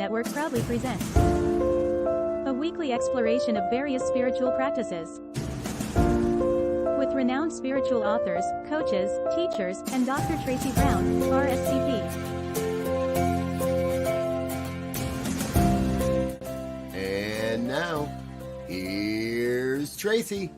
Network proudly presents a weekly exploration of various spiritual practices with renowned spiritual authors, coaches, teachers, and Dr. Tracy Brown, RScP. And now, here's Tracy.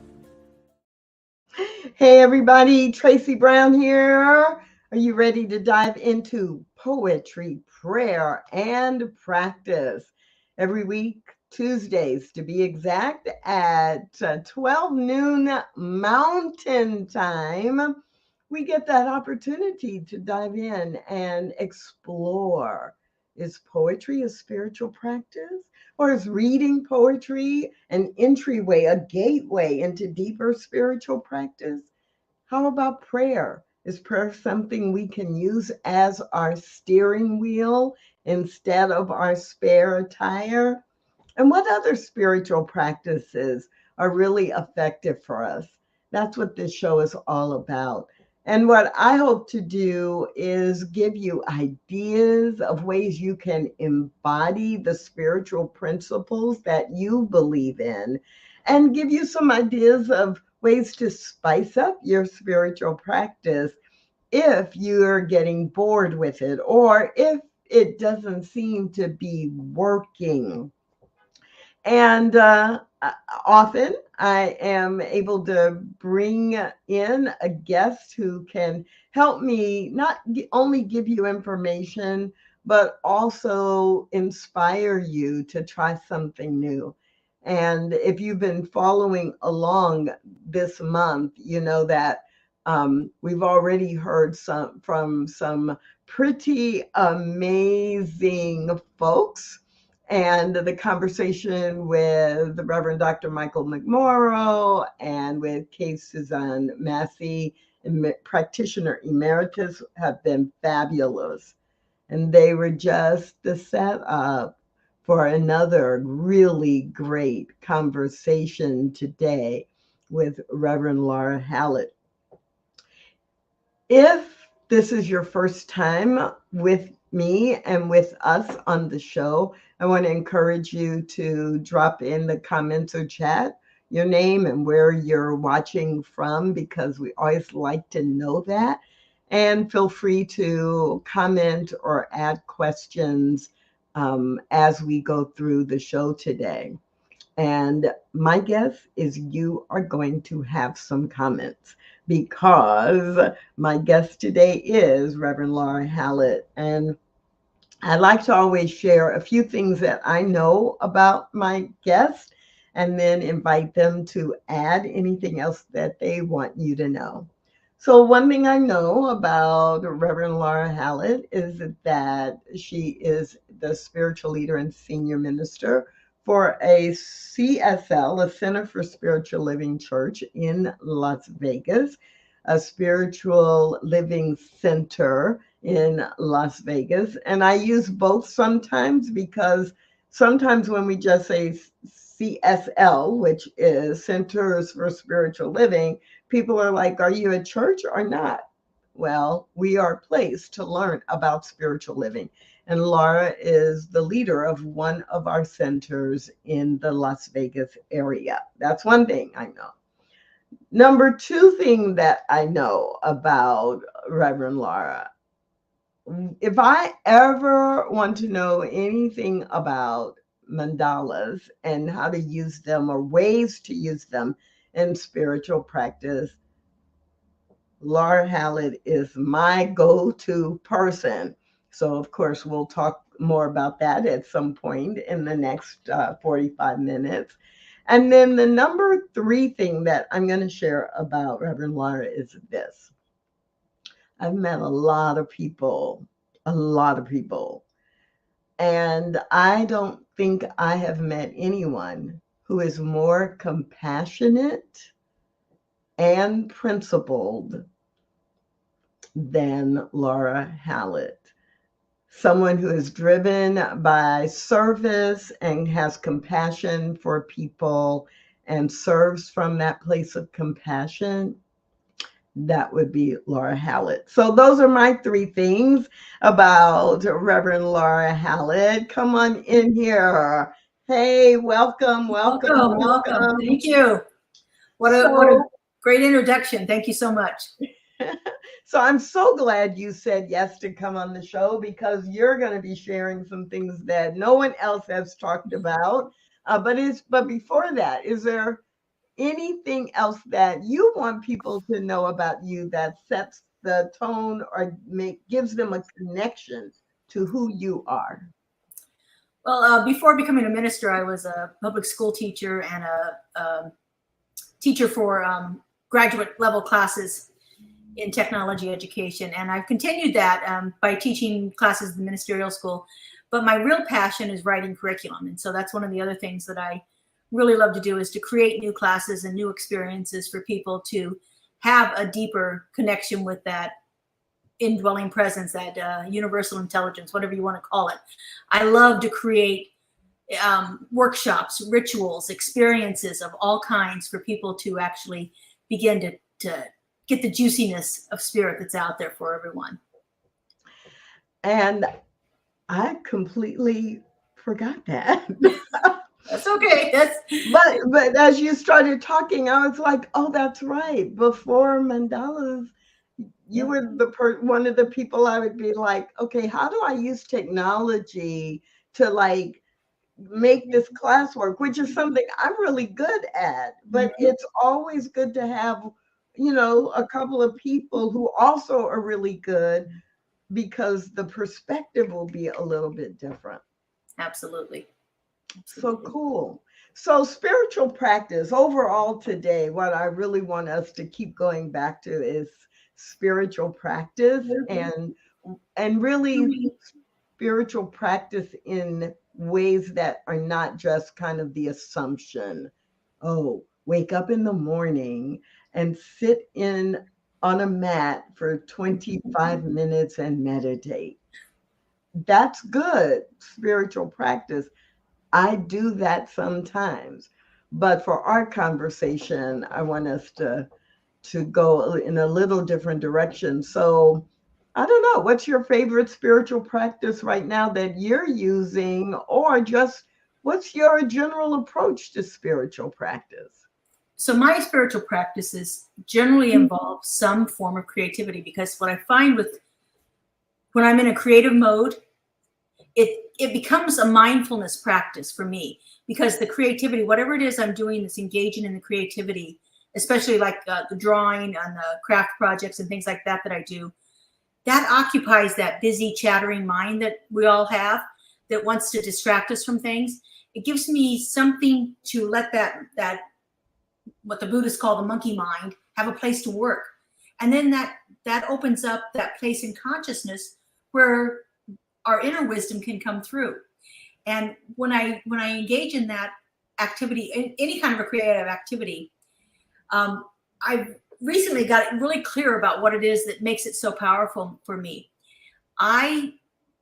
Hey everybody, Tracy Brown here. Are you ready to dive into poetry, prayer, and practice? Every week, Tuesdays to be exact, at 12 noon Mountain Time, we get that opportunity to dive in and explore. Is poetry a spiritual practice? Or is reading poetry an entryway, a gateway into deeper spiritual practice? How about prayer? Is prayer something we can use as our steering wheel instead of our spare tire? And what other spiritual practices are really effective for us? That's what this show is all about. And what I hope to do is give you ideas of ways you can embody the spiritual principles that you believe in, and give you some ideas of ways to spice up your spiritual practice if you're getting bored with it or if it doesn't seem to be working. And often I am able to bring in a guest who can help me not only give you information, but also inspire you to try something new. And if you've been following along this month, you know that we've already heard from some pretty amazing folks, and the conversation with the Reverend Dr. Michael McMorrow and with Kay Suzanne Massey, practitioner emeritus, have been fabulous. And they were just the setup for another really great conversation today with Reverend Laura Hallett. If this is your first time with me and with us on the show, I want to encourage you to drop in the comments or chat your name and where you're watching from, because we always like to know that. And feel free to comment or add questions as we go through the show today. And my guess is you are going to have some comments, because my guest today is Reverend Laura Hallett. And I like to always share a few things that I know about my guest and then invite them to add anything else that they want you to know. So one thing I know about Reverend Laura Hallett is that she is the spiritual leader and senior minister for a CSL, a Center for Spiritual Living Church in Las Vegas, a spiritual living center in Las Vegas. And I use both sometimes, because sometimes when we just say CSL, which is Centers for Spiritual Living, people are like, are you a church or not? Well, we are a place to learn about spiritual living. And Laura is the leader of one of our centers in the Las Vegas area. That's one thing I know. Number two thing that I know about Reverend Laura, if I ever want to know anything about mandalas and how to use them or ways to use them in spiritual practice, Laura Hallett is my go-to person. So, of course, we'll talk more about that at some point in the next 45 minutes. And then the number three thing that I'm going to share about Reverend Laura is this. I've met a lot of people, and I don't think I have met anyone who is more compassionate and principled than Laura Hallett. Someone who is driven by service and has compassion for people and serves from that place of compassion. that would be Laura Hallett. So those are my three things about Reverend Laura Hallett. Come on in here. Hey, welcome, welcome, Welcome, welcome. welcome. Thank you. What a great introduction. Thank you so much. So I'm so glad you said yes to come on the show, because you're going to be sharing some things that no one else has talked about. But before that, is there anything else that you want people to know about you that sets the tone or gives them a connection to who you are? Well, before becoming a minister, I was a public school teacher and a teacher for graduate level classes in technology education. And I've continued that by teaching classes at the ministerial school. But my real passion is writing curriculum. And so that's one of the other things that I really love to do, is to create new classes and new experiences for people to have a deeper connection with that indwelling presence, that universal intelligence, whatever you want to call it. I love to create workshops, rituals, experiences of all kinds for people to actually begin to get the juiciness of spirit that's out there for everyone. And I completely forgot that. That's okay. But as you started talking, I was like, oh, that's right. Before mandalas, you were one of the people I would be like, okay, how do I use technology to like make this class work, which is something I'm really good at. But it's always good to have, a couple of people who also are really good, because the perspective will be a little bit different. Absolutely. So cool. So spiritual practice overall today, what I really want us to keep going back to is spiritual practice, and really spiritual practice in ways that are not just kind of the assumption, oh, wake up in the morning and sit on a mat for 25 minutes and meditate. That's good spiritual practice. I do that sometimes. But for our conversation, I want us to go in a little different direction. So I don't know, what's your favorite spiritual practice right now that you're using, or just what's your general approach to spiritual practice? So my spiritual practices generally involve some form of creativity, because what I find when I'm in a creative mode, it becomes a mindfulness practice for me, because the creativity, whatever it is I'm doing that's engaging in the creativity, especially like the drawing and the craft projects and things like that I do, that occupies that busy, chattering mind that we all have that wants to distract us from things. It gives me something to let that what the Buddhists call the monkey mind have a place to work. And then that opens up that place in consciousness where our inner wisdom can come through. And when I engage in that activity, any kind of a creative activity, I've recently got really clear about what it is that makes it so powerful for me. I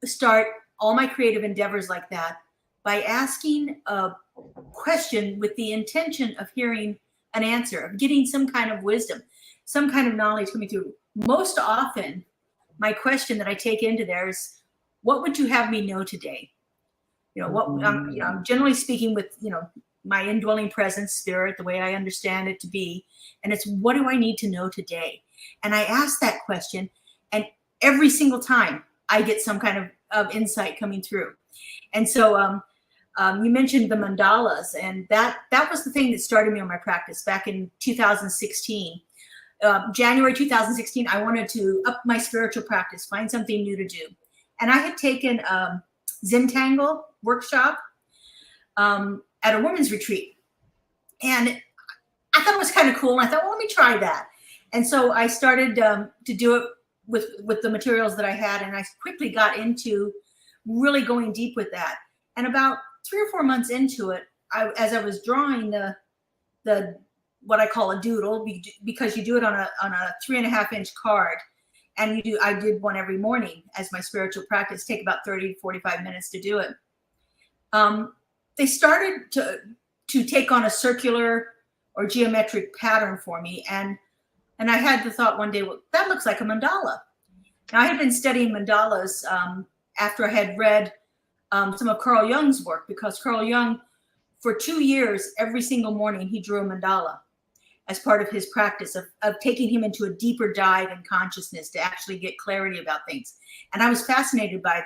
start all my creative endeavors like that by asking a question with the intention of hearing an answer, of getting some kind of wisdom, some kind of knowledge coming through. Most often, my question that I take into there is, what would you have me know today? I'm generally speaking with, my indwelling presence, spirit, the way I understand it to be. And it's, what do I need to know today? And I ask that question, and every single time I get some kind of insight coming through. And so you mentioned the mandalas, and that was the thing that started me on my practice back in 2016. January 2016, I wanted to up my spiritual practice, find something new to do. And I had taken a Zentangle workshop at a women's retreat. And I thought it was kind of cool. And I thought, well, let me try that. And so I started to do it with the materials that I had. And I quickly got into really going deep with that. And about 3 or 4 months into it, as I was drawing the what I call a doodle, because you do it on a 3.5-inch card. And I did one every morning as my spiritual practice, take about 30 to 45 minutes to do it. They started to take on a circular or geometric pattern for me. And And I had the thought one day, well, that looks like a mandala. Now, I had been studying mandalas after I had read some of Carl Jung's work, because Carl Jung, for 2 years, every single morning, he drew a mandala as part of his practice of taking him into a deeper dive in consciousness to actually get clarity about things. And I was fascinated by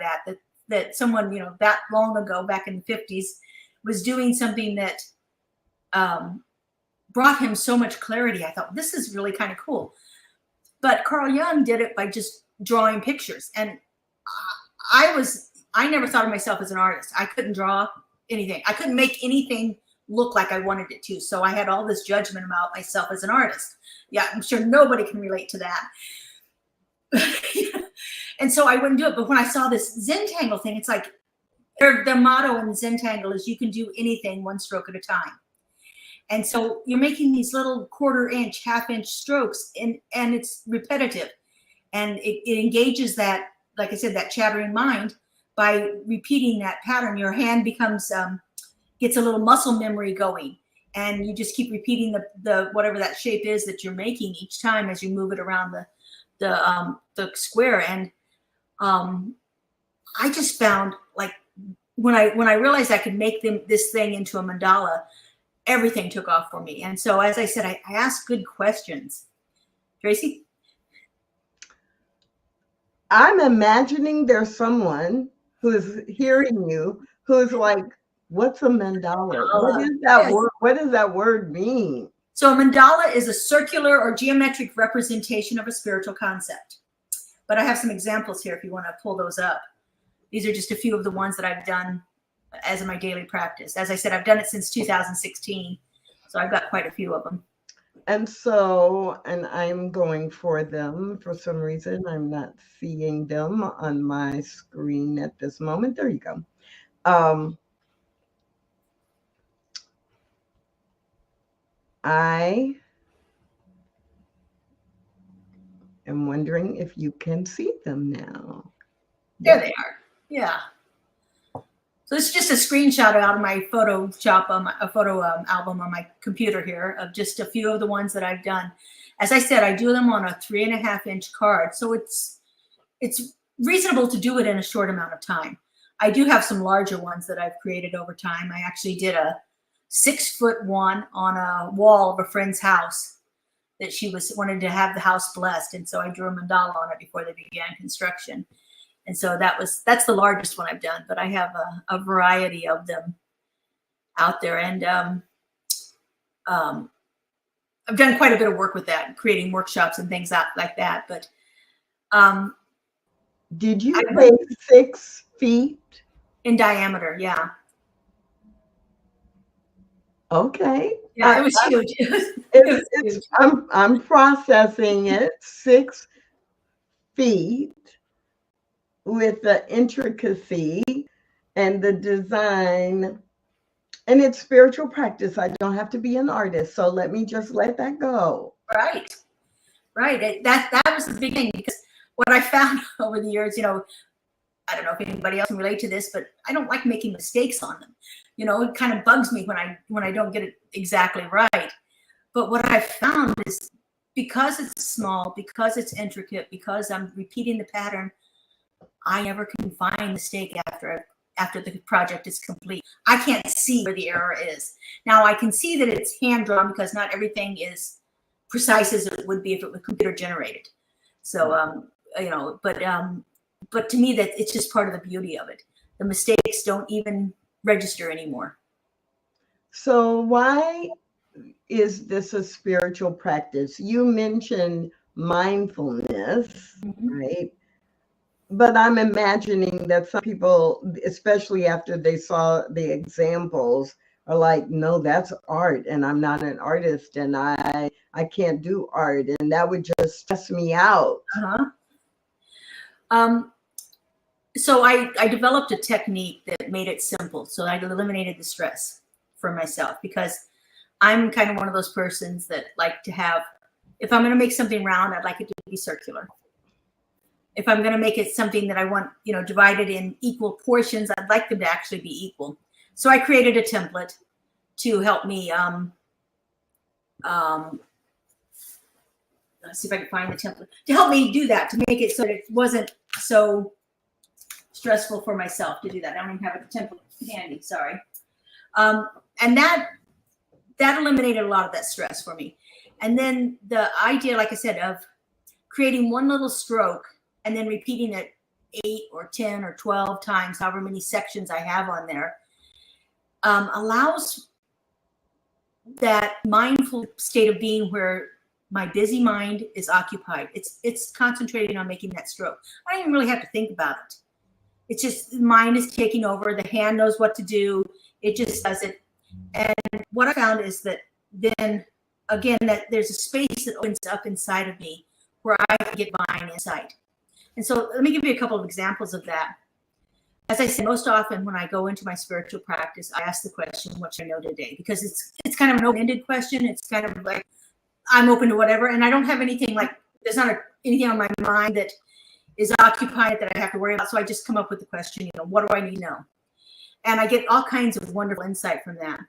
that someone, you know, that long ago, back in the 50s, was doing something that brought him so much clarity. I thought, this is really kind of cool. But Carl Jung did it by just drawing pictures. And I never thought of myself as an artist. I couldn't draw anything. I couldn't make anything look like I wanted it to. So I had all this judgment about myself as an artist. Yeah, I'm sure nobody can relate to that. And so I wouldn't do it. But when I saw this Zentangle thing, it's like their motto in Zentangle is you can do anything one stroke at a time. And so you're making these little 1/4 inch, 1/2 inch strokes, and it's repetitive. And it engages that, like I said, that chattering mind by repeating that pattern. Your hand becomes, gets a little muscle memory going. And you just keep repeating the whatever that shape is that you're making each time as you move it around the square. And I just found, like, when I realized I could make this thing into a mandala, everything took off for me. And so, as I said, I asked good questions. Tracy? I'm imagining there's someone who's hearing you who's like, what's a mandala? What is that word? What does that word mean? So a mandala is a circular or geometric representation of a spiritual concept. But I have some examples here if you want to pull those up. These are just a few of the ones that I've done as my daily practice. As I said, I've done it since 2016. So I've got quite a few of them. And so, and I'm going for them for some reason. I'm not seeing them on my screen at this moment. There you go. I am wondering if you can see them now. There they are. Yeah. So it's just a screenshot out of my Photoshop, a photo album on my computer here of just a few of the ones that I've done. As I said, I do them on a 3.5 inch card. So it's reasonable to do it in a short amount of time. I do have some larger ones that I've created over time. I actually did a 6-foot one on a wall of a friend's house that she wanted to have the house blessed. And so I drew a mandala on it before they began construction. And so that's the largest one I've done, but I have a variety of them out there. And I've done quite a bit of work with that, creating workshops and things like that. But did you say 6 feet in diameter? Yeah. Okay. Yeah, it was huge. It was huge. I'm processing it. 6 feet. With the intricacy and the design, and it's spiritual practice. I don't have to be an artist, so let me just let that go. Right. That was the big thing, because what I found over the years, you know, I don't know if anybody else can relate to this, but I don't like making mistakes on them. You know, it kind of bugs me when I don't get it exactly right. But what I found is, because it's small, because it's intricate, because I'm repeating the pattern, I never can find a mistake after the project is complete. I can't see where the error is. Now I can see that it's hand drawn, because not everything is precise as it would be if it were computer generated. So you know, but to me, that it's just part of the beauty of it. The mistakes don't even register anymore. So why is this a spiritual practice? You mentioned mindfulness, right? But I'm imagining that some people, especially after they saw the examples, are like, no, that's art, and I'm not an artist, and I can't do art, and that would just stress me out. So I developed a technique that made it simple. So I eliminated the stress for myself, because I'm kind of one of those persons that like to have, if I'm going to make something round, I'd like it to be circular. If I'm going to make it something that I want, you know, divided in equal portions, I'd like them to actually be equal. So I created a template to help me let's see if I can find the template to help me do that, to make it so that it wasn't so stressful for myself to do that. I don't even have a template handy, sorry. And that eliminated a lot of that stress for me. And then the idea, like I said, of creating one little stroke and then repeating it 8 or 10 or 12 times, however many sections I have on there, allows that mindful state of being where my busy mind is occupied. It's concentrating on making that stroke. I don't even really have to think about it. It's just the mind is taking over. The hand knows what to do. It just does it. And what I found is that then, again, that there's a space that opens up inside of me where I can get divine insight. And so let me give you a couple of examples of that. As I said, most often when I go into my spiritual practice, I ask the question, what should I know today? Because it's kind of an open-ended question. It's kind of like, I'm open to whatever. And I don't have anything like, there's not anything on my mind that is occupied that I have to worry about. So I just come up with the question, what do I need to know? And I get all kinds of wonderful insight from that.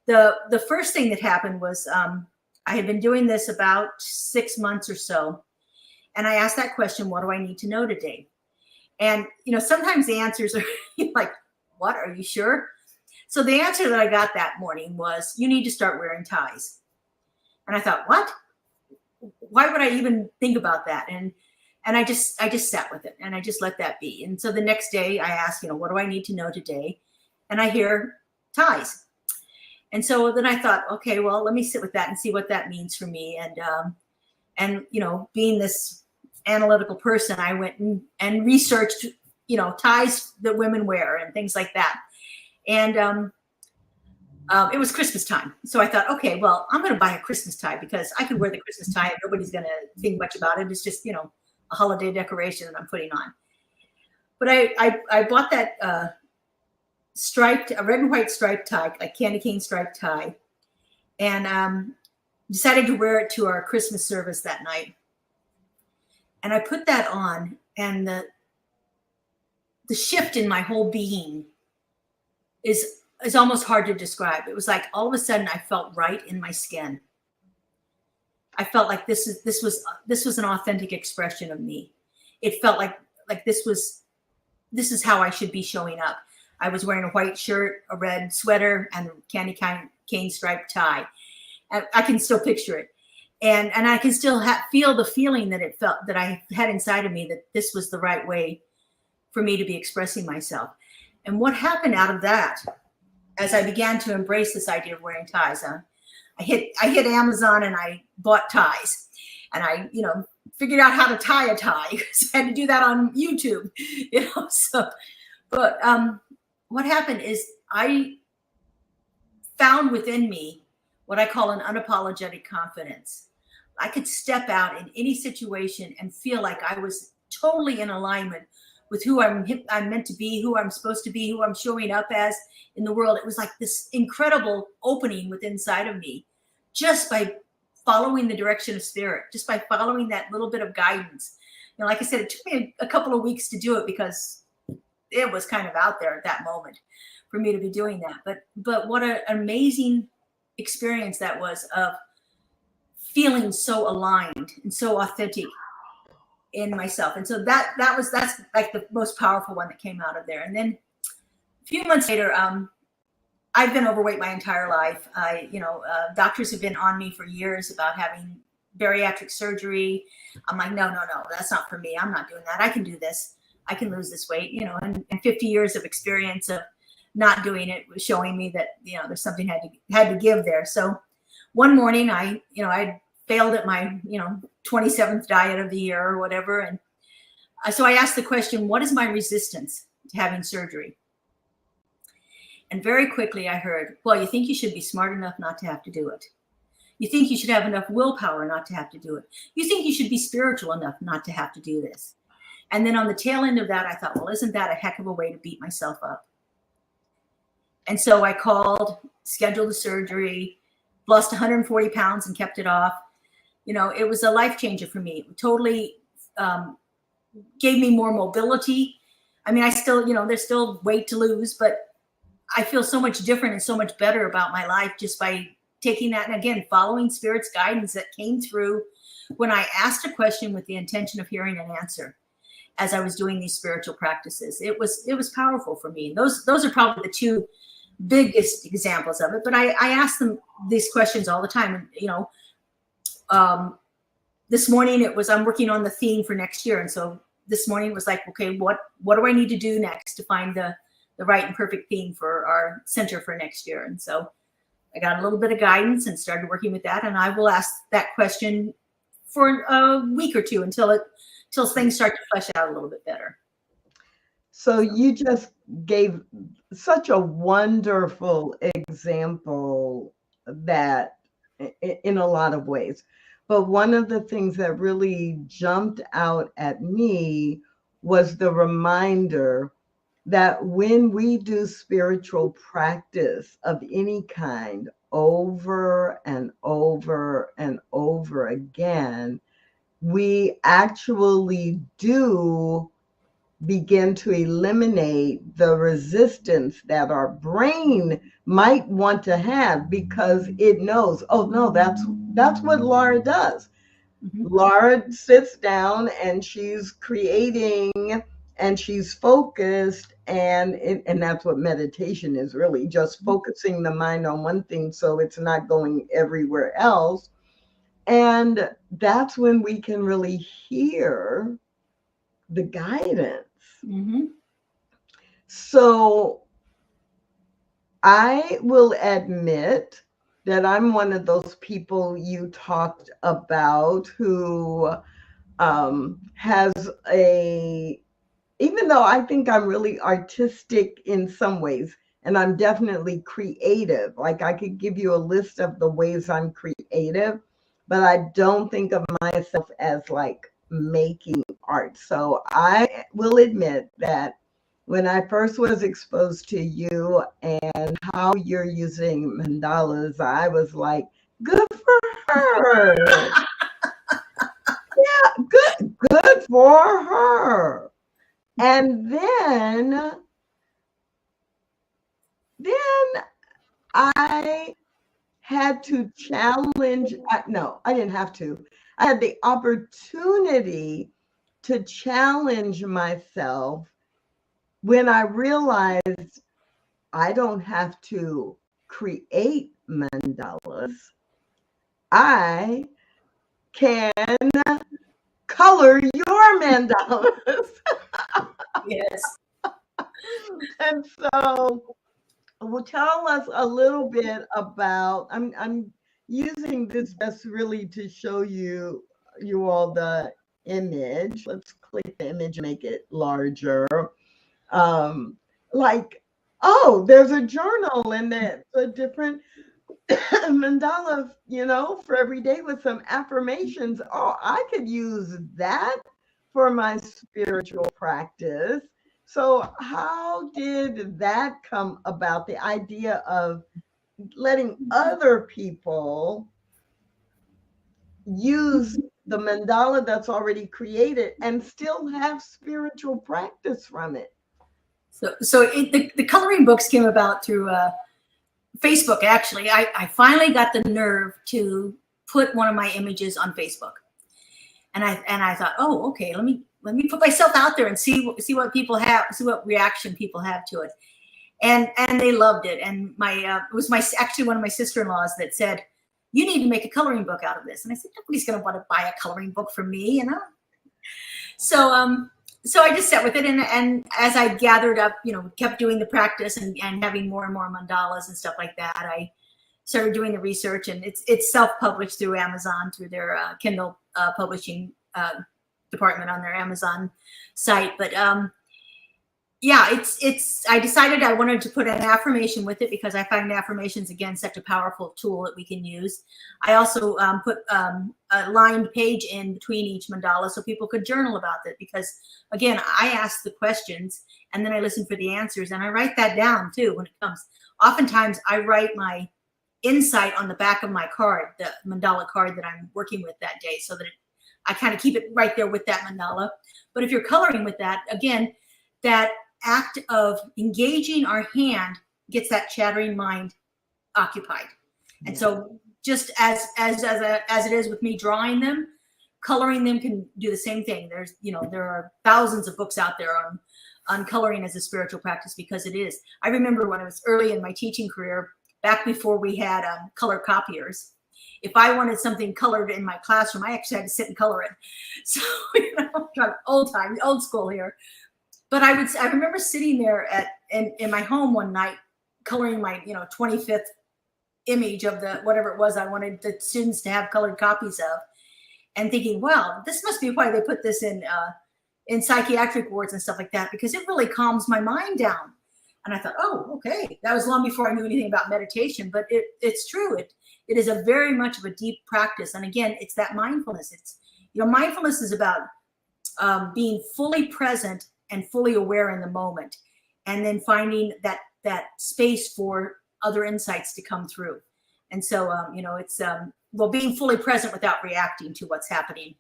The first thing that happened was I had been doing this about 6 months or so. And I asked that question, what do I need to know today? And, sometimes the answers are like, what, are you sure? So the answer that I got that morning was, you need to start wearing ties. And I thought, what? Why would I even think about that? And I just sat with it and I just let that be. And so the next day I asked, what do I need to know today? And I hear ties. And so then I thought, okay, well, let me sit with that and see what that means for me. And being this analytical person, I went and researched, ties that women wear and things like that. And it was Christmas time. So I thought, okay, well, I'm going to buy a Christmas tie because I could wear the Christmas tie and nobody's going to think much about it. It's just, a holiday decoration that I'm putting on. But I bought that a red and white striped tie, like candy cane striped tie, and decided to wear it to our Christmas service that night. And I put that on, and the shift in my whole being is almost hard to describe. It was like all of a sudden I felt right in my skin. I felt like this was an authentic expression of me. It felt like this is how I should be showing up. I was wearing a white shirt, a red sweater, and a candy cane striped tie. And I can still picture it. And I can still feel the feeling that it felt that I had inside of me, that this was the right way for me to be expressing myself. And what happened out of that, as I began to embrace this idea of wearing ties, I hit Amazon and I bought ties, and I, figured out how to tie a tie because I had to do that on YouTube, So, but what happened is I found within me what I call an unapologetic confidence. I could step out in any situation and feel like I was totally in alignment with who I'm meant to be, who I'm supposed to be, who I'm showing up as in the world. It was like this incredible opening within inside of me, just by following the direction of spirit, just by following that little bit of guidance. Like I said, it took me a couple of weeks to do it because it was kind of out there at that moment for me to be doing that. But what an amazing experience that was, of feeling so aligned and so authentic in myself. And so that's like the most powerful one that came out of there. And then a few months later, I've been overweight my entire life. Doctors have been on me for years about having bariatric surgery. I'm like, no, that's not for me. I'm not doing that. I can do this. I can lose this weight, and 50 years of experience of not doing it was showing me that, there's something had to give there. So one morning I failed at my, 27th diet of the year or whatever. And so I asked the question, what is my resistance to having surgery? And very quickly I heard, well, you think you should be smart enough not to have to do it. You think you should have enough willpower not to have to do it. You think you should be spiritual enough not to have to do this. And then on the tail end of that, I thought, well, isn't that a heck of a way to beat myself up? And so I called, scheduled the surgery, lost 140 pounds and kept it off. It was a life changer for me. It totally gave me more mobility. I mean, I still, there's still weight to lose, but I feel so much different and so much better about my life just by taking that. And again, following spirit's guidance that came through when I asked a question with the intention of hearing an answer as I was doing these spiritual practices. It was powerful for me. Those are probably the two biggest examples of it. But I ask them these questions all the time. And, you know, this morning I'm working on the theme for next year. And so this morning was like, okay, what do I need to do next to find the right and perfect theme for our center for next year? And so I got a little bit of guidance and started working with that. And I will ask that question for a week or two until things start to flesh out a little bit better. So you just gave such a wonderful example that in a lot of ways. But one of the things that really jumped out at me was the reminder that when we do spiritual practice of any kind over and over and over again, we actually do begin to eliminate the resistance that our brain might want to have, because it knows, oh no, that's what Laura does. Mm-hmm. Laura sits down and she's creating and she's focused, and that's what meditation is, really just focusing the mind on one thing so it's not going everywhere else. And that's when we can really hear the guidance. Mm-hmm. So I will admit that I'm one of those people you talked about who has even though I think I'm really artistic in some ways, and I'm definitely creative, like I could give you a list of the ways I'm creative, but I don't think of myself as like making art. So I will admit that when I first was exposed to you and how you're using mandalas, I was like, good for her. Yeah, good for her. And then I had to challenge, no, I didn't have to. I had the opportunity to challenge myself when I realized I don't have to create mandalas. I can color your mandalas. Yes. And so, well, tell us a little bit about, I'm using this just really to show you all the image. Let's click the image, make it larger. Like, oh, there's a journal and it's a different mandala, you know, for every day with some affirmations. Oh, I could use that for my spiritual practice. So how did that come about, the idea of letting other people use the mandala that's already created and still have spiritual practice from it? So the coloring books came about through Facebook. Actually, I finally got the nerve to put one of my images on Facebook, and I thought, oh, okay, let me put myself out there and see what people have, see what reaction people have to it, and they loved it. And it was actually one of my sister-in-laws that said, you need to make a coloring book out of this. And I said, nobody's going to want to buy a coloring book from me, you know. So I just sat with it, and as I gathered up, you know, kept doing the practice and having more and more mandalas and stuff like that, I started doing the research, and it's self-published through Amazon, through their Kindle publishing department on their Amazon site. But yeah, I decided I wanted to put an affirmation with it because I find affirmations, again, such a powerful tool that we can use. I also put a lined page in between each mandala so people could journal about it, because again, I ask the questions and then I listen for the answers, and I write that down too when it comes. Oftentimes I write my insight on the back of my card, the mandala card that I'm working with that day, so that I kind of keep it right there with that mandala. But if you're coloring with that, again, that act of engaging our hand gets that chattering mind occupied. And so just as it is with me drawing them, coloring them can do the same thing. There's, there are thousands of books out there on coloring as a spiritual practice, because it is. I remember when I was early in my teaching career, back before we had color copiers, if I wanted something colored in my classroom, I actually had to sit and color it. So, old school here. But I remember sitting there in my home one night, coloring my, 25th image of the, whatever it was I wanted the students to have colored copies of, and thinking, wow, this must be why they put this in psychiatric wards and stuff like that, because it really calms my mind down. And I thought, oh, okay. That was long before I knew anything about meditation, but it's true. It is a very much of a deep practice. And again, it's that mindfulness. It's, mindfulness is about being fully present and fully aware in the moment, and then finding that space for other insights to come through. And so, it's, being fully present without reacting to what's happening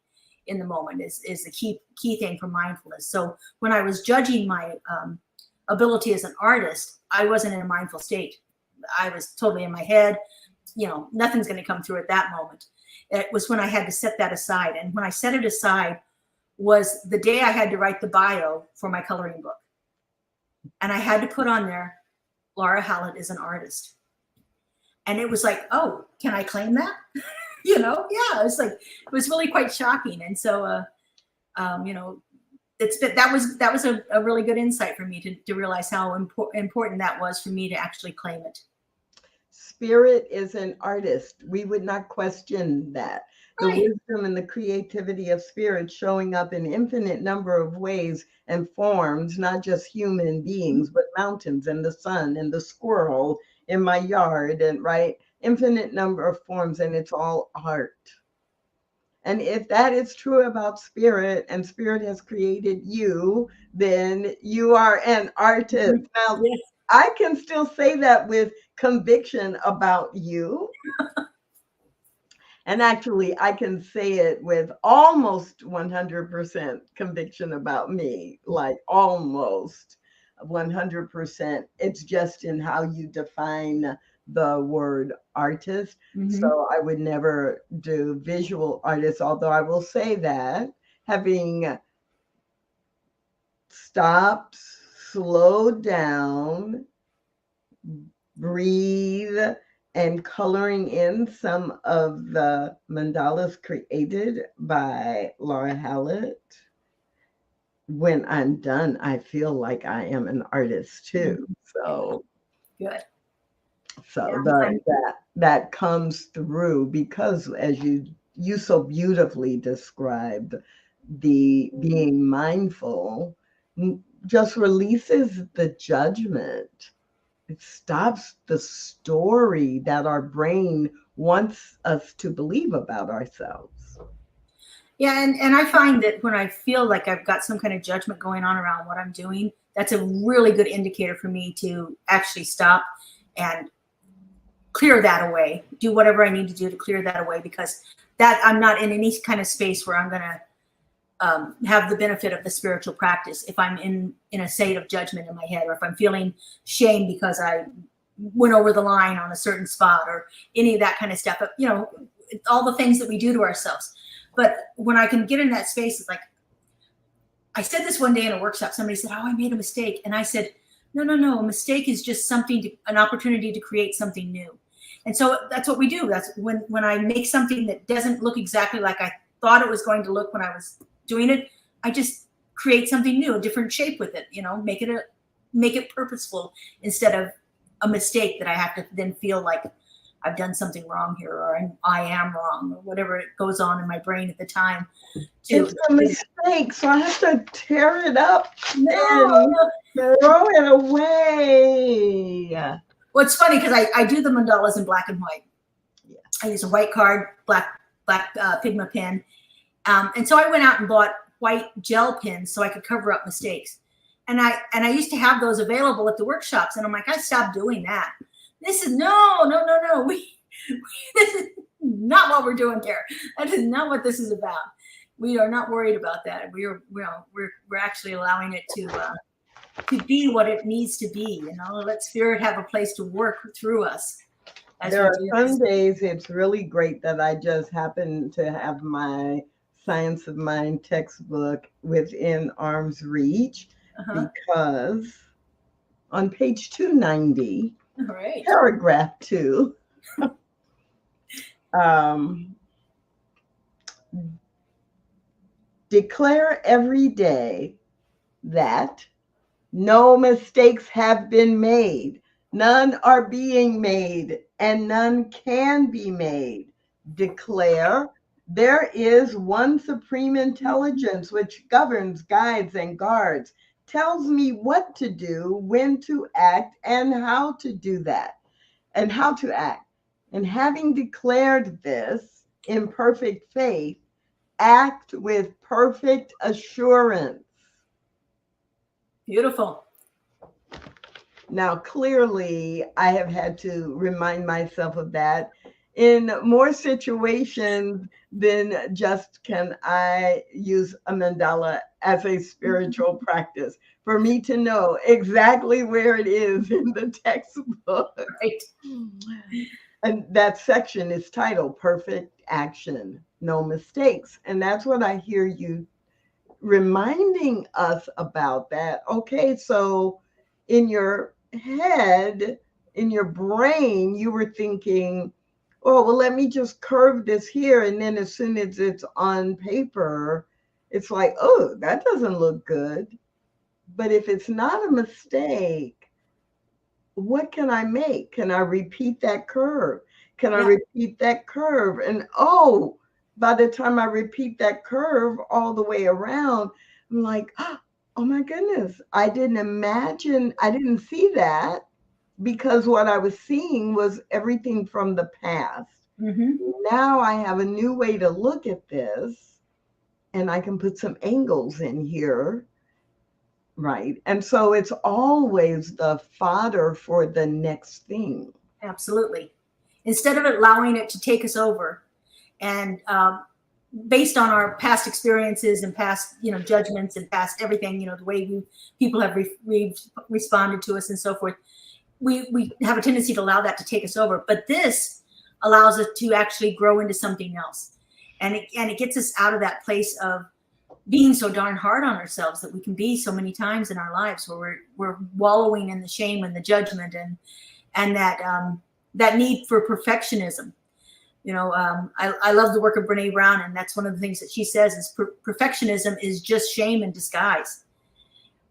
in the moment is the key thing for mindfulness. So when I was judging my ability as an artist, I wasn't in a mindful state. I was totally in my head. Nothing's going to come through at that moment. It was when I had to set that aside. And when I set it aside was the day I had to write the bio for my coloring book. And I had to put on there, Laura Hallett is an artist. And it was like, oh, can I claim that? Yeah, it was really quite shocking. And so, that was a really good insight for me to realize how important that was for me to actually claim it. Spirit is an artist. We would not question that. The Right. wisdom and the creativity of spirit showing up in infinite number of ways and forms, not just human beings, but mountains and the sun and the squirrel in my yard, and infinite number of forms, and it's all art. And if that is true about spirit, and spirit has created you, then you are an artist. Now, Yes. I can still say that with conviction about you. And actually, I can say it with almost 100% conviction about me, like almost 100%. It's just in how you define the word artist. Mhm. So I would never do visual artist, although I will say that having stopped, slowed down, breathe, and coloring in some of the mandalas created by Laura Hallett, when I'm done, I feel like I am an artist too. So Good. So Yeah. that comes through, because as you so beautifully described, the being mindful just releases the judgment. It stops the story that our brain wants us to believe about ourselves. Yeah, and I find that when I feel like I've got some kind of judgment going on around what I'm doing, that's a really good indicator for me to actually stop and clear that away, do whatever I need to do to clear that away, because that I'm not in any kind of space where I'm going to have the benefit of the spiritual practice if I'm in a state of judgment in my head, or if I'm feeling shame because I went over the line on a certain spot, or any of that kind of stuff. But, all the things that we do to ourselves. But when I can get in that space, it's like, I said this one day in a workshop, somebody said, oh, I made a mistake. And I said, no, a mistake is just an opportunity to create something new. And so that's what we do. That's when I make something that doesn't look exactly like I thought it was going to look when I was doing it, I just create something new, a different shape with it, make it purposeful, instead of a mistake that I have to then feel like I've done something wrong here, or I am wrong, or whatever it goes on in my brain at the time. It's a mistake, so I have to tear it up and No. throw it away. Well, it's funny because I do the mandalas in black and white. Yeah. I use a white card, black Pigma pen. And so I went out and bought white gel pens so I could cover up mistakes. And I used to have those available at the workshops. And I'm like, I stopped doing that. This is no. This is not what we're doing here. That is not what this is about. We are not worried about that. We're actually allowing it to be what it needs to be. Let spirit have a place to work through us. There are some days it's really great that I just happen to have my Science of Mind textbook within arm's reach because on page 290, All right. paragraph 2, declare every day that no mistakes have been made, none are being made, and none can be made. Declare there is one supreme intelligence which governs, guides, and guards, tells me what to do, when to act, and how to do that, and how to act. And having declared this in perfect faith, act with perfect assurance. Beautiful. Now, clearly, I have had to remind myself of that in more situations than just can I use a mandala as a spiritual practice for me to know exactly where it is in the textbook. Right. And that section is titled Perfect Action, No Mistakes. And that's what I hear you reminding us about that. Okay, so in your head, in your brain, you were thinking, oh, well, let me just curve this here. And then as soon as it's on paper, it's like, oh, that doesn't look good. But if it's not a mistake, what can I make? Can I repeat that curve? Can I repeat that curve? And oh, by the time I repeat that curve all the way around, I'm like, oh my goodness, I didn't imagine, I didn't see that because what I was seeing was everything from the past. Now I have a new way to look at this and I can put some angles in here. Right. And so it's always the fodder for the next thing. Absolutely. Instead of allowing it to take us over and based on our past experiences and past, judgments and past everything, the way people have responded to us and so forth, we have a tendency to allow that to take us over. But this allows us to actually grow into something else. And it gets us out of that place of being so darn hard on ourselves that we can be so many times in our lives where we're wallowing in the shame and the judgment and that need for perfectionism. I love the work of Brene Brown, and that's one of the things that she says is perfectionism is just shame in disguise.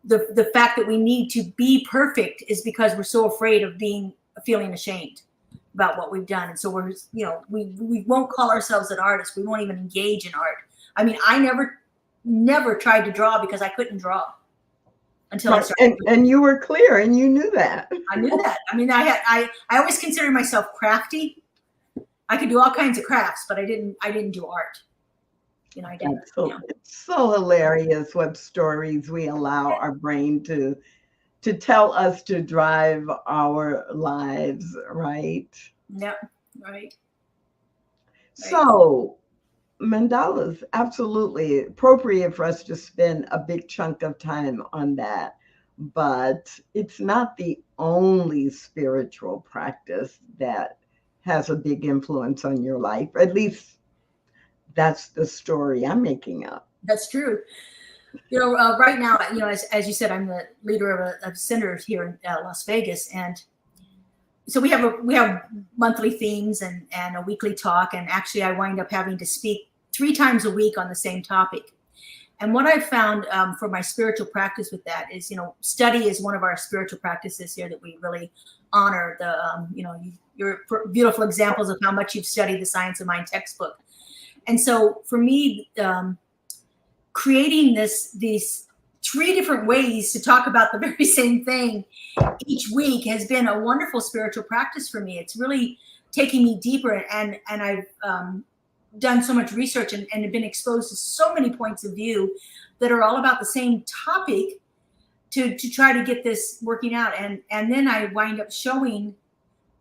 The fact that we need to be perfect is because we're so afraid of feeling ashamed about what we've done. And so we won't call ourselves an artist. We won't even engage in art. I mean, I never tried to draw because I couldn't draw until I started. And you were clear and you knew that. I knew that. I mean, I always considered myself crafty. I could do all kinds of crafts, but I didn't do art. I didn't. It's so hilarious what stories we allow our brain to tell us to drive our lives, right? Yep, right. So mandalas, absolutely appropriate for us to spend a big chunk of time on that. But it's not the only spiritual practice that has a big influence on your life. At least that's the story I'm making up. That's true. Right now, as you said, I'm the leader of centers here in Las Vegas, and so we have monthly themes and a weekly talk, and actually I wind up having to speak 3 times a week on the same topic. And what I've found for my spiritual practice with that is, study is one of our spiritual practices here that we really honor. Your beautiful examples of how much you've studied the Science of Mind textbook. And so for me, creating these 3 different ways to talk about the very same thing each week has been a wonderful spiritual practice for me. It's really taking me deeper, and I've done so much research and have been exposed to so many points of view that are all about the same topic to try to get this working out. And then I wind up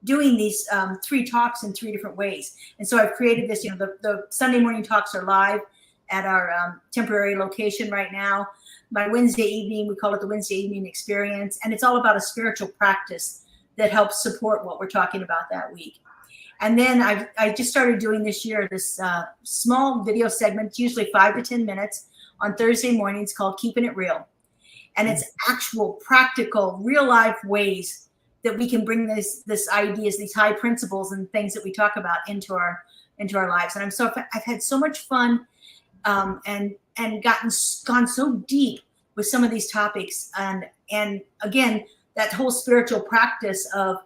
doing these 3 talks in 3 different ways. And so I've created this, the Sunday morning talks are live at our temporary location right now. My Wednesday evening, we call it the Wednesday evening experience. And it's all about a spiritual practice that helps support what we're talking about that week. And then I just started doing this year this small video segment, usually 5 to 10 minutes on Thursday mornings, called Keeping It Real. And it's actual, practical, real life ways that we can bring this ideas, these high principles and things that we talk about into our lives. And I've had so much fun and gone so deep with some of these topics. And again, that whole spiritual practice of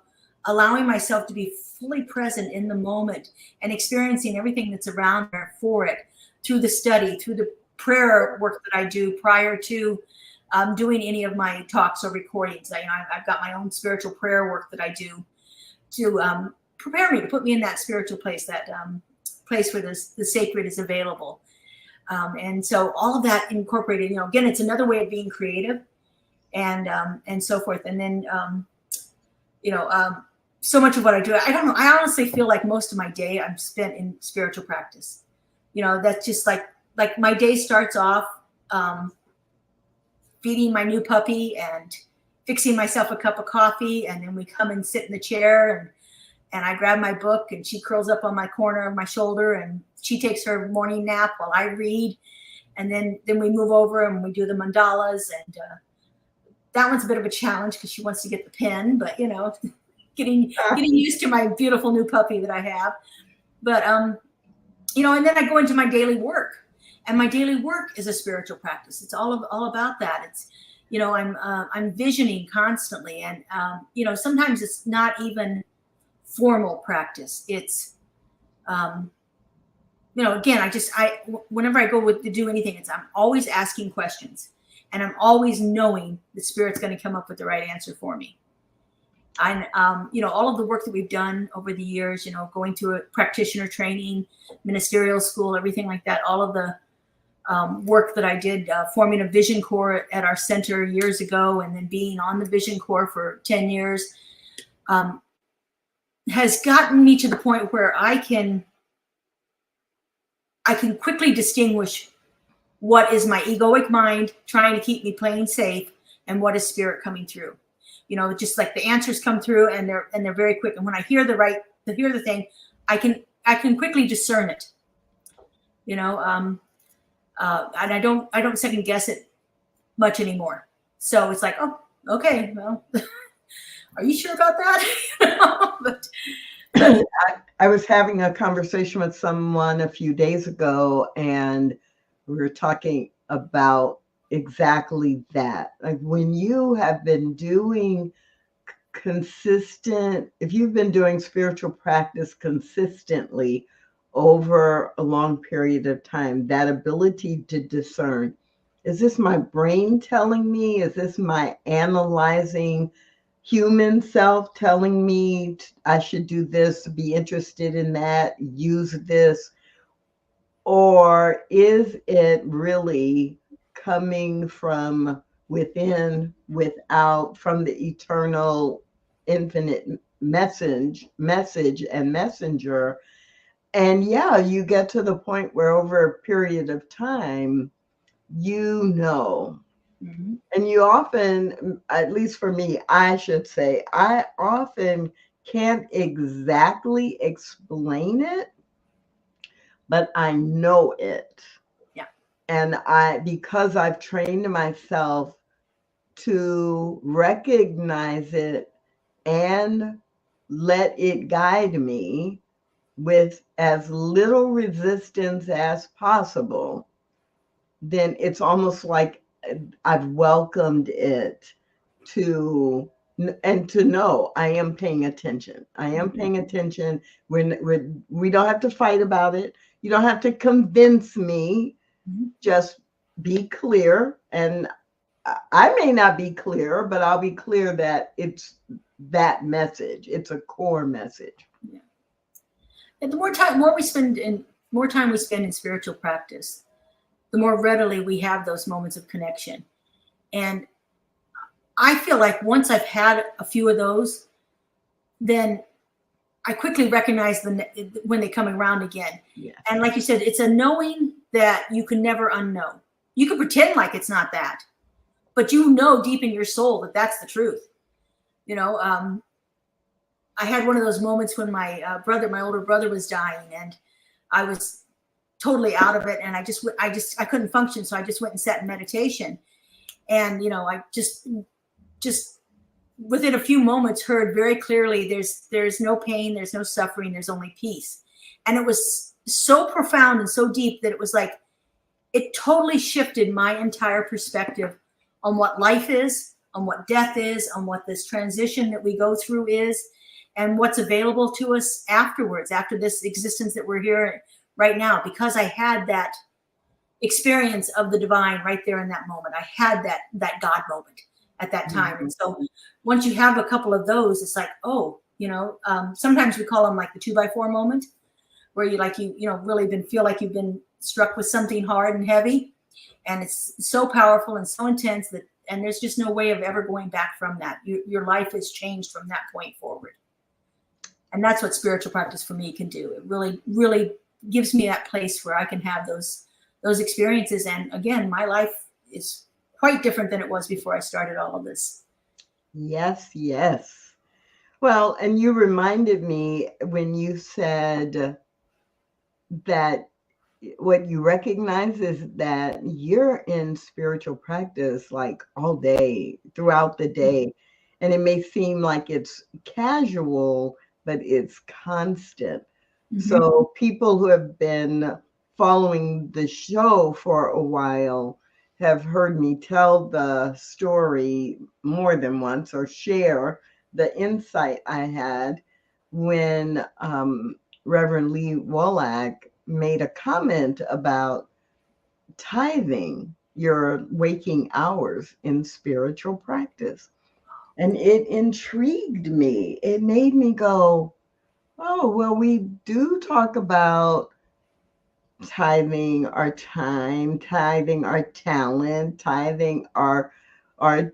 allowing myself to be fully present in the moment and experiencing everything that's around there for it, through the study, through the prayer work that I do prior to doing any of my talks or recordings. I've got my own spiritual prayer work that I do to prepare me, to put me in that spiritual place, that place where the sacred is available. And so all of that incorporated, again, it's another way of being creative and so forth. And then, so much of what I do, I don't know, I honestly feel like most of my day I'm spent in spiritual practice. That's just like my day starts off feeding my new puppy and fixing myself a cup of coffee. And then we come and sit in the chair and I grab my book and she curls up on my corner of my shoulder and she takes her morning nap while I read. And then we move over and we do the mandalas. And that one's a bit of a challenge because she wants to get the pen, but getting used to my beautiful new puppy that I have. But, and then I go into my daily work. And my daily work is a spiritual practice. It's all about that. It's, I'm visioning constantly. And, sometimes it's not even formal practice. It's, again, whenever I go to do anything, I'm always asking questions. And I'm always knowing the Spirit's going to come up with the right answer for me. All of the work that we've done over the years, going through a practitioner training, ministerial school, everything like that, all of the work that I did forming a vision corps at our center years ago, and then being on the vision corps for 10 years, has gotten me to the point where I can quickly distinguish what is my egoic mind trying to keep me playing safe and what is Spirit coming through. Just like the answers come through and they're very quick. And when I hear the thing, I can quickly discern it. And I don't second guess it much anymore. So it's like, oh, okay, well, are you sure about that? But I was having a conversation with someone a few days ago, and we were talking about exactly that. Like when you have been doing if you've been doing spiritual practice consistently over a long period of time, that ability to discern, is this my brain telling me? Is this my analyzing human self telling me I should do this, be interested in that, use this? Or is it really coming from within, from the eternal, infinite message and messenger? And yeah, you get to the point where over a period of time, mm-hmm. And you often, at least for me, I should say, I often can't exactly explain it, but I know it. Yeah. And because I've trained myself to recognize it and let it guide me with as little resistance as possible, then it's almost like I've welcomed it to know I am paying attention. I am paying attention. When we don't have to fight about it. You don't have to convince me. Just be clear. And I may not be clear, but I'll be clear that it's that message. It's a core message. Yeah. And the more time we spend in spiritual practice, the more readily we have those moments of connection. And I feel like once I've had a few of those, then I quickly recognize when they come around again. Yes. And like you said, it's a knowing that you can never unknow. You can pretend like it's not that, but deep in your soul that that's the truth. I had one of those moments when my my older brother was dying, and I was totally out of it, and I couldn't function, so I just went and sat in meditation, and I just within a few moments heard very clearly there's no pain, there's no suffering, there's only peace. And it was so profound and so deep that it was like it totally shifted my entire perspective on what life is, on what death is, on what this transition that we go through is, and what's available to us afterwards, after this existence that we're here right now. Because I had that experience of the divine right there in that moment. I had that God moment at that time. And so once you have a couple of those, it's like, oh, sometimes we call them like the 2x4 moment, where you really feel like you've been struck with something hard and heavy, and it's so powerful and so intense and there's just no way of ever going back from that. Your life is changed from that point forward. And that's what spiritual practice for me can do. It really, really gives me that place where I can have those experiences. And again, my life is quite different than it was before I started all of this. Yes, yes. Well, and you reminded me when you said that what you recognize is that you're in spiritual practice like all day, throughout the day. And it may seem like it's casual, but it's constant. Mm-hmm. So people who have been following the show for a while have heard me tell the story more than once, or share the insight I had when Reverend Lee Wallach made a comment about tithing your waking hours in spiritual practice. And it intrigued me. It made me go, oh, well, we do talk about tithing our time, tithing our talent, tithing our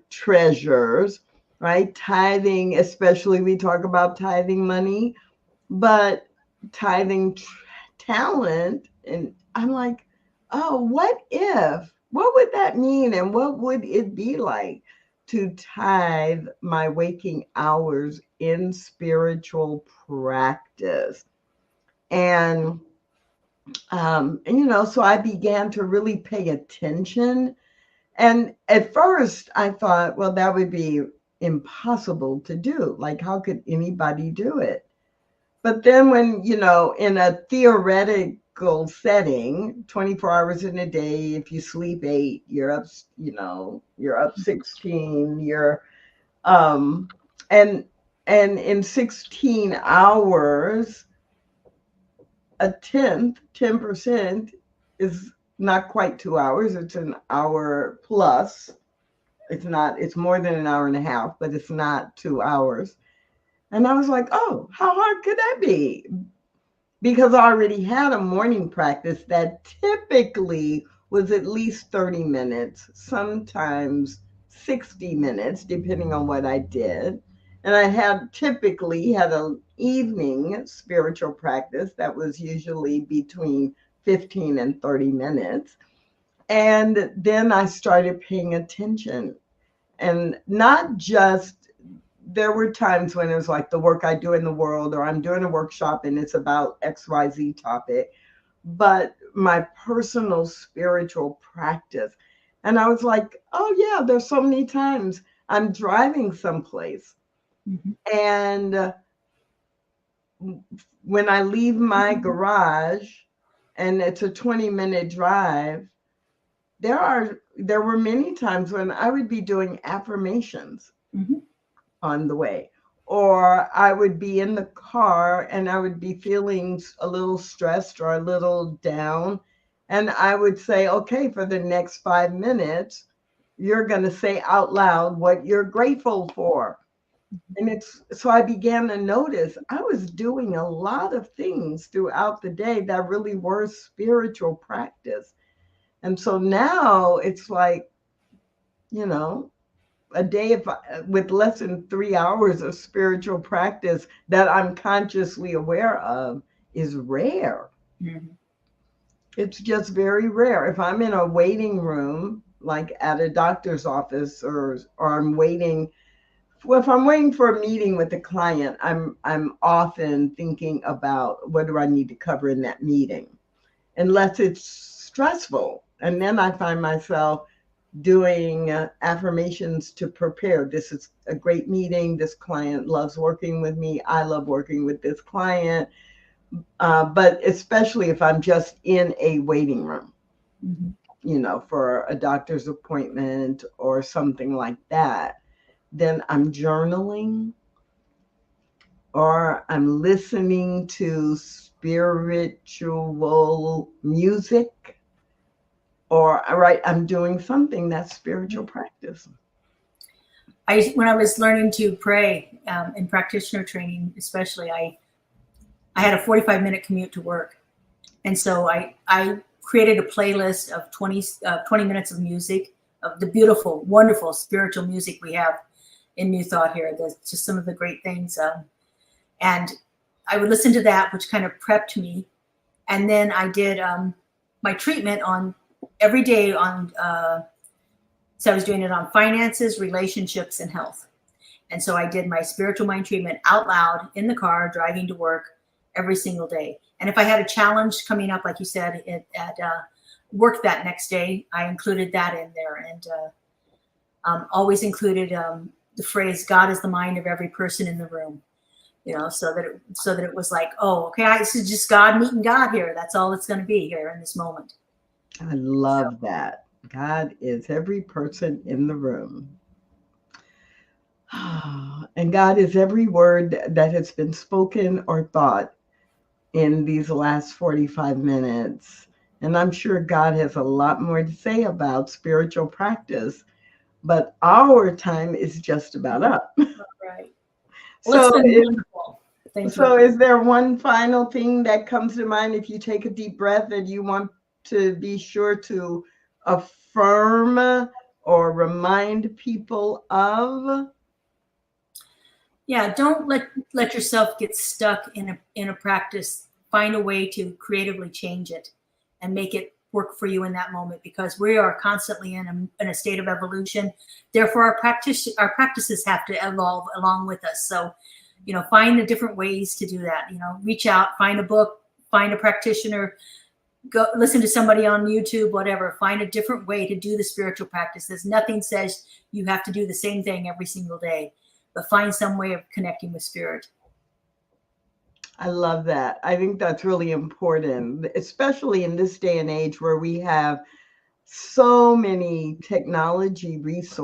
treasures, right? Tithing, especially we talk about tithing money, but tithing talent. And I'm like, oh, what would that mean? And what would it be like to tithe my waking hours in spiritual practice? And so I began to really pay attention. And at first I thought, well, that would be impossible to do. Like, how could anybody do it? But then when, in a theoretical setting, 24 hours in a day, if you sleep 8, you're up, you're up 16, and in 16 hours, a 10% is not quite 2 hours. It's an hour plus. It's more than an hour and a half, but it's not 2 hours. And I was like, oh, how hard could that be? Because I already had a morning practice that typically was at least 30 minutes, sometimes 60 minutes, depending on what I did. And I typically had an evening spiritual practice that was usually between 15 and 30 minutes. And then I started paying attention, and not just, there were times when it was like the work I do in the world, or I'm doing a workshop and it's about XYZ topic, but my personal spiritual practice. And I was like, oh yeah, there's so many times I'm driving someplace. Mm-hmm. And when I leave my garage and it's a 20-minute drive, there were many times when I would be doing affirmations. Mm-hmm. On the way, or I would be in the car and I would be feeling a little stressed or a little down, and I would say, okay, for the next 5 minutes, you're going to say out loud what you're grateful for. And so I began to notice I was doing a lot of things throughout the day that really were spiritual practice. And so now it's like, a day with less than 3 hours of spiritual practice that I'm consciously aware of is rare. Mm-hmm. It's just very rare. If I'm in a waiting room, like at a doctor's office, or I'm waiting if I'm waiting for a meeting with a client, I'm often thinking about what do I need to cover in that meeting, unless it's stressful. And then I find myself doing affirmations to prepare. This is a great meeting. This client loves working with me. I love working with this client. But especially if I'm just in a waiting room, for a doctor's appointment or something like that, then I'm journaling or I'm listening to spiritual music, or I'm doing something that's spiritual practice. When I was learning to pray in practitioner training, especially, I had a 45-minute commute to work. And so I created a playlist of 20 minutes of music, of the beautiful, wonderful spiritual music we have in New Thought here. That's just some of the great things. And I would listen to that, which kind of prepped me. And then I did my treatment on every day on, so I was doing it on finances, relationships, and health. And so I did my spiritual mind treatment out loud in the car, driving to work every single day. And if I had a challenge coming up, like you said, at work that next day, I included that in there, and always included the phrase, God is the mind of every person in the room, so that it was like, oh, okay, this is just God meeting God here. That's all it's going to be here in this moment. I love that. God is every person in the room. And God is every word that has been spoken or thought in these last 45 minutes. And I'm sure God has a lot more to say about spiritual practice, but our time is just about up. Right. Well, it's been wonderful. Thank you. Is there one final thing that comes to mind if you take a deep breath that you want to be sure to affirm or remind people of? Yeah, don't let yourself get stuck in a practice. Find a way to creatively change it and make it work for you in that moment, because we are constantly in a state of evolution. Therefore, our practices have to evolve along with us. So, find the different ways to do that. Reach out, find a book, find a practitioner, go listen to somebody on YouTube, whatever. Find a different way to do the spiritual practices. Nothing says you have to do the same thing every single day, but find some way of connecting with spirit. I love that. I think that's really important, especially in this day and age where we have so many technology-based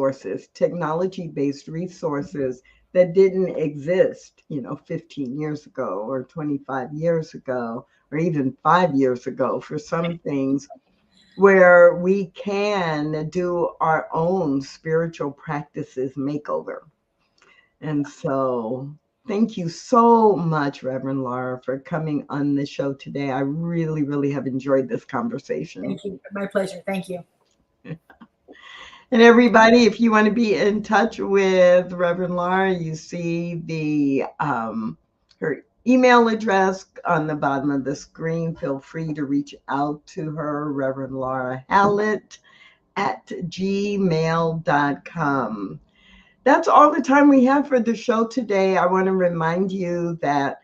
resources that didn't exist, 15 years ago or 25 years ago, or even 5 years ago for some things, where we can do our own spiritual practices makeover. And so thank you so much, Reverend Laura, for coming on the show today. I really, really have enjoyed this conversation. Thank you. My pleasure. Thank you. And everybody, if you want to be in touch with Reverend Laura, you see her email address on the bottom of the screen. Feel free to reach out to her, Reverend Laura Hallett at gmail.com. That's all the time we have for the show today. I want to remind you that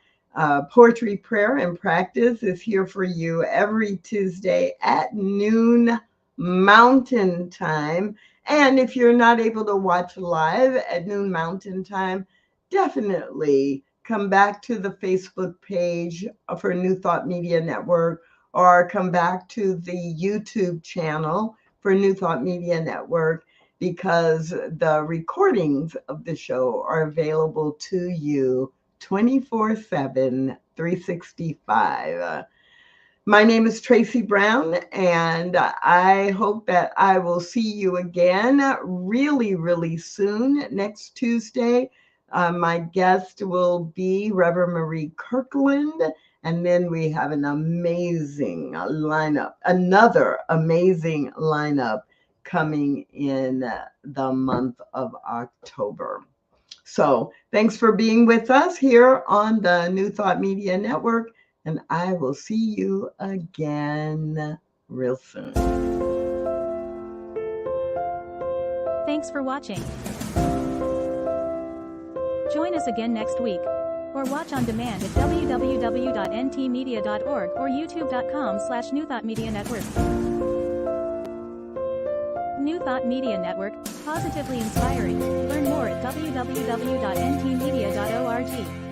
Poetry, Prayer, and Practice is here for you every Tuesday at noon Mountain Time. And if you're not able to watch live at noon Mountain Time, definitely come back to the Facebook page for New Thought Media Network, or come back to the YouTube channel for New Thought Media Network, because the recordings of the show are available to you 24/7, 365. My name is Tracy Brown, and I hope that I will see you again really, really soon next Tuesday. My guest will be Reverend Marie Kirkland, and then we have an amazing lineup, another amazing lineup coming in the month of October. So thanks for being with us here on the New Thought Media Network, and I will see you again real soon. Thanks for watching. Join us again next week. Or watch on demand at www.ntmedia.org or youtube.com/New Thought Media Network. New Thought Media Network, positively inspiring. Learn more at www.ntmedia.org.